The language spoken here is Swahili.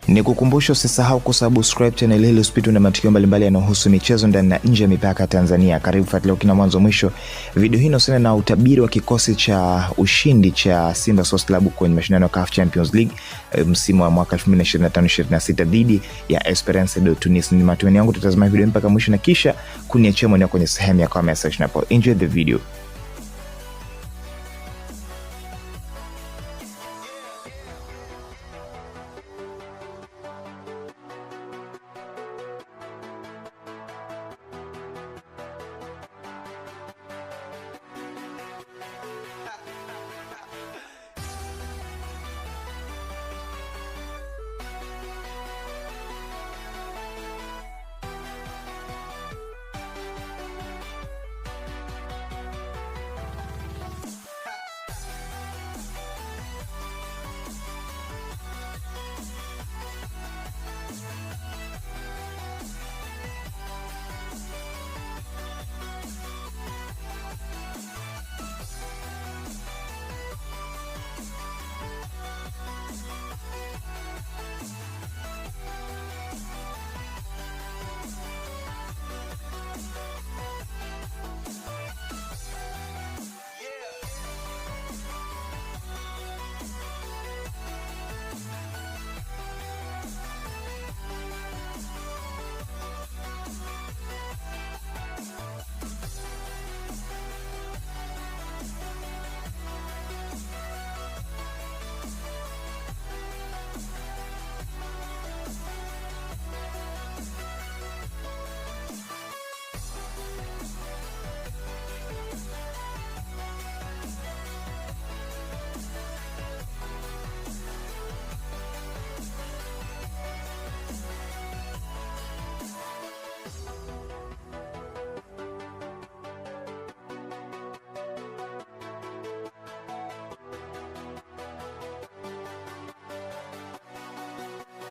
Nikukumbusha usisahau kusubscribe channel hili usipitwe na matukio mbalimbali yanayohusu michezo ndani na nje ya mipaka ya Tanzania. Karibu fuatilia kina mwanzo mwisho. Video hii inahusiana na utabiri wa kikosi cha ushindi cha Simba Sports Club kwenye mashindano ya CAF Champions League msimu wa mwaka 2025-26 dhidi ya Esperance de Tunis. Ni matumaini yangu tutazama video mpaka mwisho na kisha kuniachia maoni kwenye sehemu ya comment section hapo. Enjoy the video.